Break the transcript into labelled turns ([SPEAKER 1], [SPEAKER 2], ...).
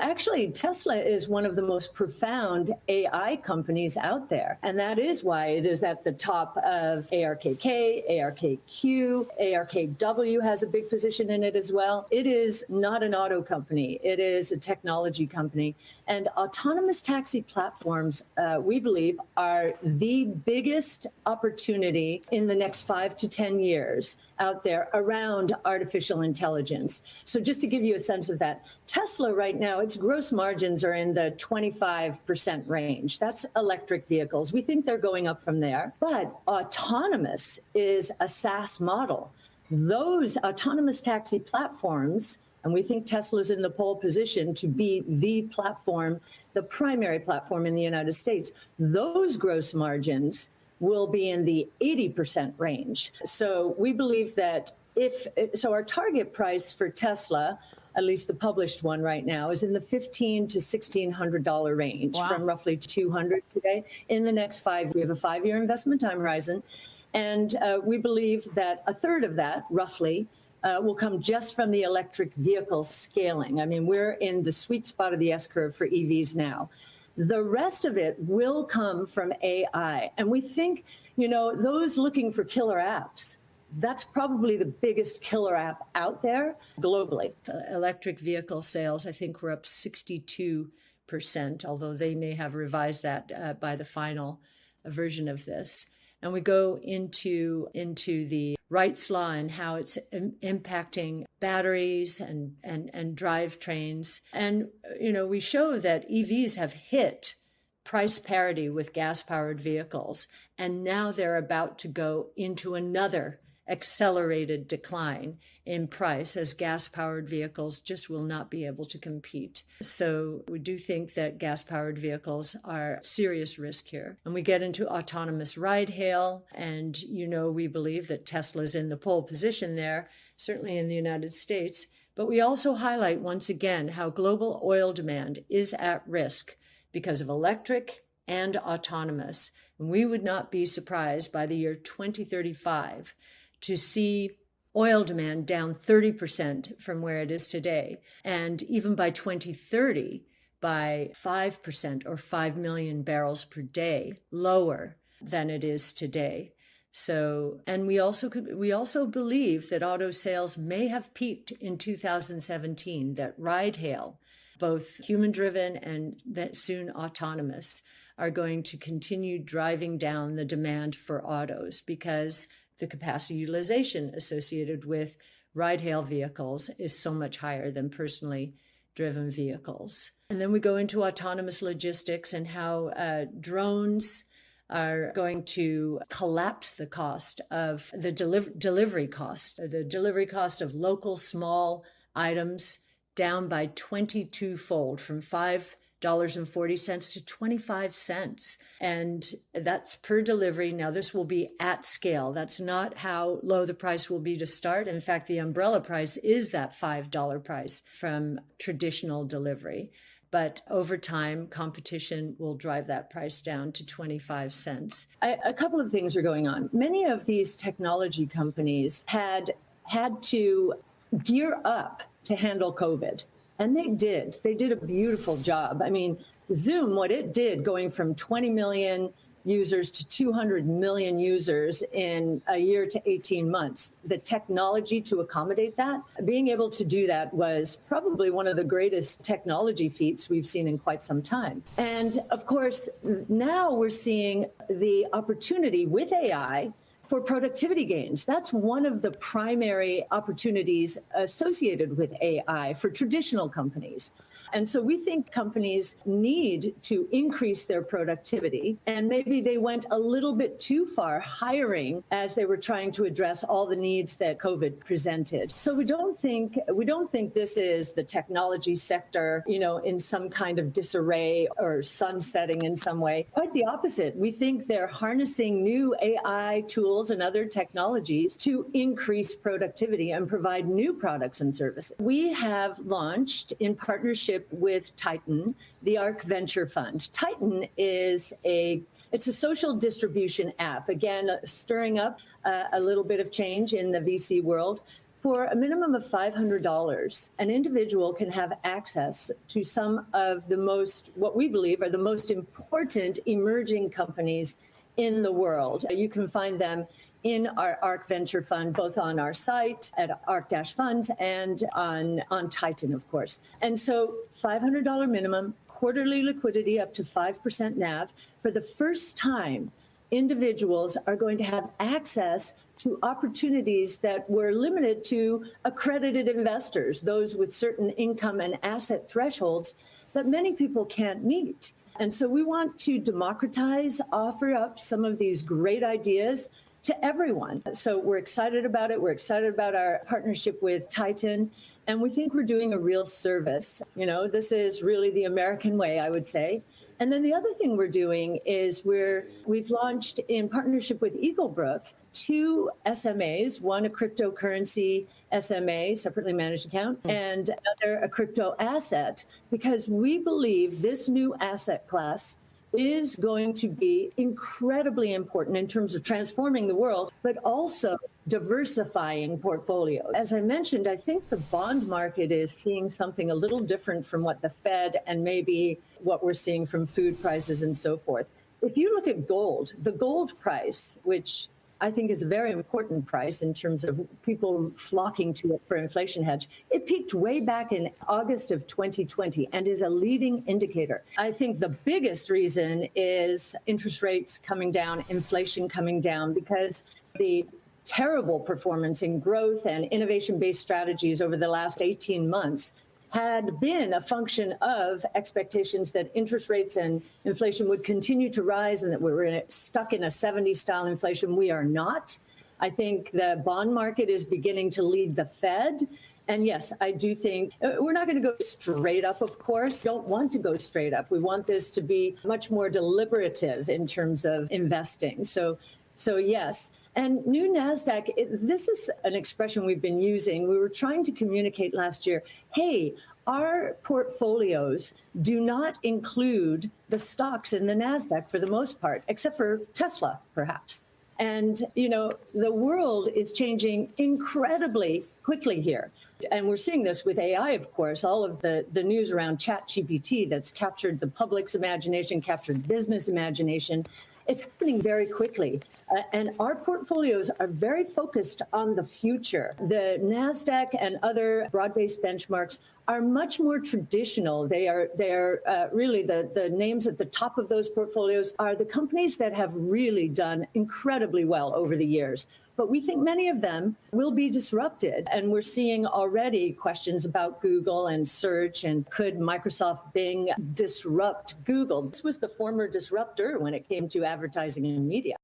[SPEAKER 1] Actually, Tesla is one of the most profound AI companies out there. And that is why it is at the top of ARKK, ARKQ, ARKW has a big position in it as well. It is not an auto company. It is a technology company. And autonomous taxi platforms, we believe, are the biggest opportunity in the next 5 to 10 years out there around artificial intelligence. So just to give you a sense of that, Tesla right now, its gross margins are in the 25% range. That's electric vehicles. We think they're going up from there. But autonomous is a SaaS model. Those autonomous taxi platforms, and we think Tesla's in the pole position to be the platform, the primary platform in the United States, those gross margins will be in the 80% range. So we believe that our target price for Tesla, at least the published one right now, is in the $1,500 to $1,600 range. Wow. From roughly $200 today. In the next 5, we have a 5-year investment time horizon. And we believe that a third of that, roughly, will come just from the electric vehicle scaling. I mean, we're in the sweet spot of the S-curve for EVs now. The rest of it will come from AI. And we think, those looking for killer apps, that's probably the biggest killer app out there globally. Electric vehicle sales, I think, were up 62%, although they may have revised that by the final version of this. And we go into the Wright's Law and how it's impacting batteries and drivetrains. And, we show that EVs have hit price parity with gas-powered vehicles, and now they're about to go into another accelerated decline in price as gas-powered vehicles just will not be able to compete. So we do think that gas-powered vehicles are serious risk here. And we get into autonomous ride-hail, and we believe that Tesla's in the pole position there, certainly in the United States. But we also highlight once again how global oil demand is at risk because of electric and autonomous. And we would not be surprised by the year 2035 to see oil demand down 30% from where it is today. And even by 2030, by 5% or 5 million barrels per day lower than it is today. So, and we also believe that auto sales may have peaked in 2017, that ride-hail, both human-driven and that soon autonomous, are going to continue driving down the demand for autos because the capacity utilization associated with ride-hail vehicles is so much higher than personally driven vehicles. And then we go into autonomous logistics and how drones are going to collapse the cost of the delivery cost of local small items down by 22-fold from $5.40 to 25 cents. And that's per delivery. Now, this will be at scale. That's not how low the price will be to start. In fact, the umbrella price is that $5 price from traditional delivery. But over time, competition will drive that price down to 25 cents. A couple of things are going on. Many of these technology companies had to gear up to handle COVID. And they did. They did a beautiful job. I mean, Zoom, what it did going from 20 million users to 200 million users in a year to 18 months, the technology to accommodate that, being able to do that was probably one of the greatest technology feats we've seen in quite some time. And of course, now we're seeing the opportunity with AI for productivity gains. That's one of the primary opportunities associated with AI for traditional companies. And so we think companies need to increase their productivity, and maybe they went a little bit too far hiring as they were trying to address all the needs that COVID presented. So we don't think this is the technology sector, in some kind of disarray or sunsetting in some way. Quite the opposite. We think they're harnessing new AI tools and other technologies to increase productivity and provide new products and services. We have launched in partnership with Titan, the ARK Venture Fund. Titan is it's a social distribution app, again, stirring up a little bit of change in the VC world For a minimum of $500, an individual can have access to some of the most, what we believe are the most important emerging companies in the world. You can find them in our ARK Venture Fund, both on our site at ARK-Funds and on Titan, of course. And so $500 minimum, quarterly liquidity up to 5% NAV. For the first time, individuals are going to have access to opportunities that were limited to accredited investors, those with certain income and asset thresholds that many people can't meet. And so we want to democratize, offer up some of these great ideas to everyone. So we're excited about it. We're excited about our partnership with Titan. And we think we're doing a real service. You know, this is really the American way, I would say. And then the other thing we're doing is we've launched in partnership with Eaglebrook 2 SMAs, one a cryptocurrency SMA, separately managed account, and another a crypto asset, because we believe this new asset class is going to be incredibly important in terms of transforming the world, but also diversifying portfolios. As I mentioned, I think the bond market is seeing something a little different from what the Fed and maybe what we're seeing from food prices and so forth. If you look at gold, the gold price, which I think is a very important price in terms of people flocking to it for inflation hedge. It peaked way back in August of 2020 and is a leading indicator. I think the biggest reason is interest rates coming down, inflation coming down, because the terrible performance in growth and innovation-based strategies over the last 18 months had been a function of expectations that interest rates and inflation would continue to rise and that we were stuck in a 70s style inflation. We are not. I think the bond market is beginning to lead the Fed. And yes, I do think we're not going to go straight up, of course. We don't want to go straight up. We want this to be much more deliberative in terms of investing. So yes. And new NASDAQ, this is an expression we've been using. We were trying to communicate last year, hey, our portfolios do not include the stocks in the NASDAQ for the most part, except for Tesla, perhaps. And, you know, the world is changing incredibly quickly here. And we're seeing this with AI, of course, all of the news around ChatGPT that's captured the public's imagination, captured business imagination. It's happening very quickly. And our portfolios are very focused on the future. The NASDAQ and other broad-based benchmarks are much more traditional. They are really the names at the top of those portfolios are the companies that have really done incredibly well over the years. But we think many of them will be disrupted. And we're seeing already questions about Google and search, and could Microsoft Bing disrupt Google? This was the former disruptor when it came to advertising and media.